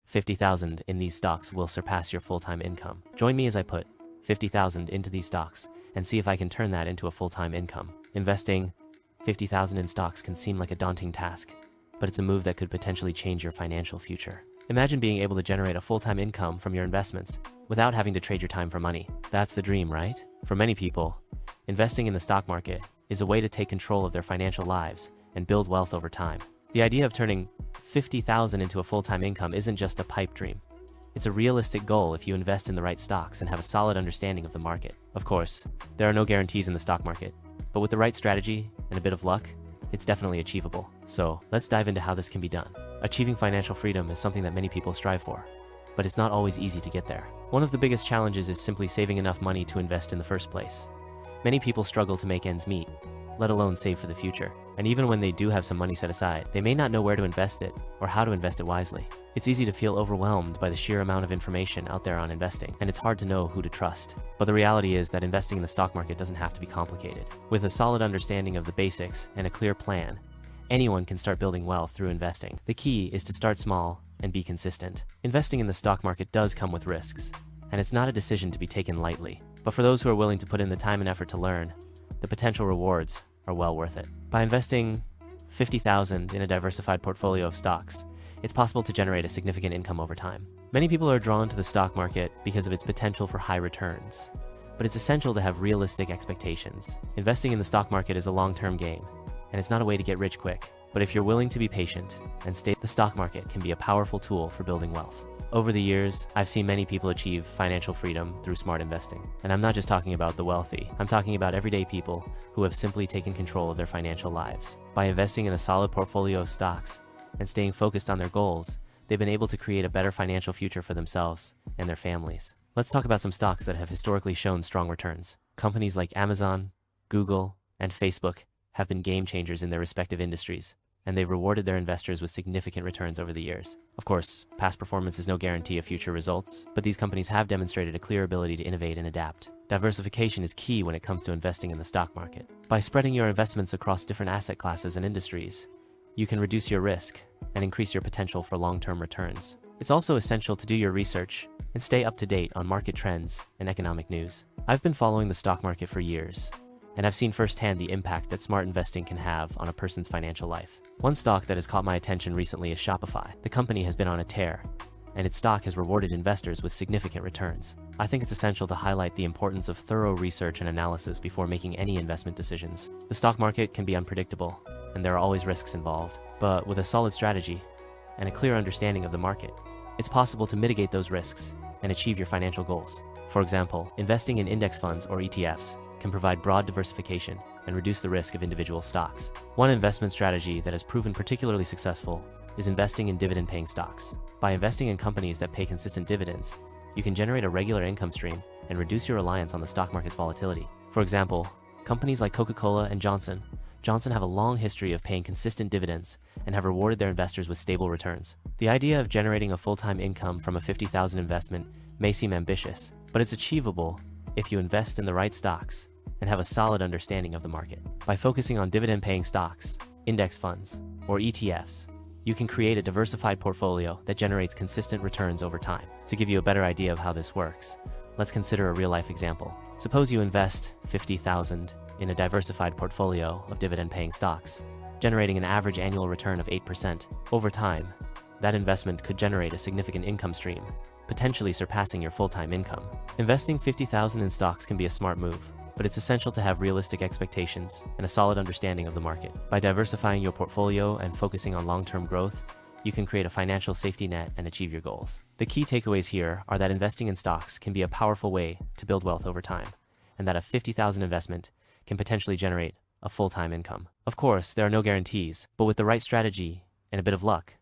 50,000 in these stocks will surpass your full-time income. Join me as I put 50,000 into these stocks and see if I can turn that into a full-time income. Investing 50,000 in stocks can seem like a daunting task, but it's a move that could potentially change your financial future. Imagine being able to generate a full-time income from your investments without having to trade your time for money. That's the dream, right? For many people, investing in the stock market is a way to take control of their financial lives and build wealth over time. The idea of turning 50,000 into a full-time income isn't just a pipe dream. It's a realistic goal if you invest in the right stocks and have a solid understanding of the market. Of course, there are no guarantees in the stock market, but with the right strategy and a bit of luck, it's definitely achievable. So let's dive into how this can be done. Achieving financial freedom is something that many people strive for, but it's not always easy to get there. One of the biggest challenges is simply saving enough money to invest in the first place. Many people struggle to make ends meet, let alone save for the future. And even when they do have some money set aside, they may not know where to invest it or how to invest it wisely. It's easy to feel overwhelmed by the sheer amount of information out there on investing, and it's hard to know who to trust. But the reality is that investing in the stock market doesn't have to be complicated. With a solid understanding of the basics and a clear plan, anyone can start building wealth through investing. The key is to start small and be consistent. Investing in the stock market does come with risks, and it's not a decision to be taken lightly. But for those who are willing to put in the time and effort to learn, the potential rewards are well worth it. By investing 50,000 in a diversified portfolio of stocks, it's possible to generate a significant income over time. Many people are drawn to the stock market because of its potential for high returns, but it's essential to have realistic expectations. Investing in the stock market is a long-term game, and it's not a way to get rich quick. But if you're willing to be patient and stay, the stock market can be a powerful tool for building wealth. Over the years, I've seen many people achieve financial freedom through smart investing. And I'm not just talking about the wealthy. I'm talking about everyday people who have simply taken control of their financial lives. By investing in a solid portfolio of stocks and staying focused on their goals, they've been able to create a better financial future for themselves and their families. Let's talk about some stocks that have historically shown strong returns. Companies like Amazon, Google, and Facebook have been game changers in their respective industries, and they've rewarded their investors with significant returns over the years. Of course, past performance is no guarantee of future results, but these companies have demonstrated a clear ability to innovate and adapt. Diversification is key when it comes to investing in the stock market. By spreading your investments across different asset classes and industries, you can reduce your risk and increase your potential for long-term returns. It's also essential to do your research and stay up to date on market trends and economic news. I've been following the stock market for years, and I've seen firsthand the impact that smart investing can have on a person's financial life. One stock that has caught my attention recently is Shopify. The company has been on a tear, and its stock has rewarded investors with significant returns. I think it's essential to highlight the importance of thorough research and analysis before making any investment decisions. The stock market can be unpredictable, and there are always risks involved. But with a solid strategy and a clear understanding of the market, it's possible to mitigate those risks and achieve your financial goals. For example, investing in index funds or ETFs can provide broad diversification and reduce the risk of individual stocks. One investment strategy that has proven particularly successful is investing in dividend-paying stocks. By investing in companies that pay consistent dividends, you can generate a regular income stream and reduce your reliance on the stock market's volatility. For example, companies like Coca-Cola and Johnson have a long history of paying consistent dividends and have rewarded their investors with stable returns. The idea of generating a full-time income from a 50,000 investment may seem ambitious, but it's achievable if you invest in the right stocks and have a solid understanding of the market. By focusing on dividend-paying stocks, index funds, or ETFs, you can create a diversified portfolio that generates consistent returns over time. To give you a better idea of how this works, let's consider a real-life example. Suppose you invest 50,000 in a diversified portfolio of dividend-paying stocks, generating an average annual return of 8%. Over time, that investment could generate a significant income stream, potentially surpassing your full-time income. Investing 50,000 in stocks can be a smart move, but it's essential to have realistic expectations and a solid understanding of the market. By diversifying your portfolio and focusing on long-term growth, you can create a financial safety net and achieve your goals. The key takeaways here are that investing in stocks can be a powerful way to build wealth over time, and that a 50,000 investment can potentially generate a full-time income. Of course, there are no guarantees, but with the right strategy and a bit of luck,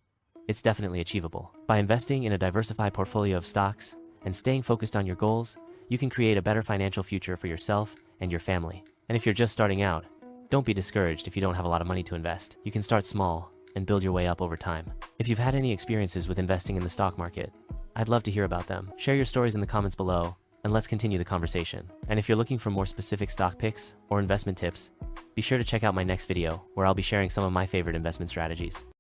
it's definitely achievable. By investing in a diversified portfolio of stocks and staying focused on your goals, you can create a better financial future for yourself and your family. And if you're just starting out, don't be discouraged if you don't have a lot of money to invest. You can start small and build your way up over time. If you've had any experiences with investing in the stock market, I'd love to hear about them. Share your stories in the comments below, and let's continue the conversation. And if you're looking for more specific stock picks or investment tips, be sure to check out my next video where I'll be sharing some of my favorite investment strategies.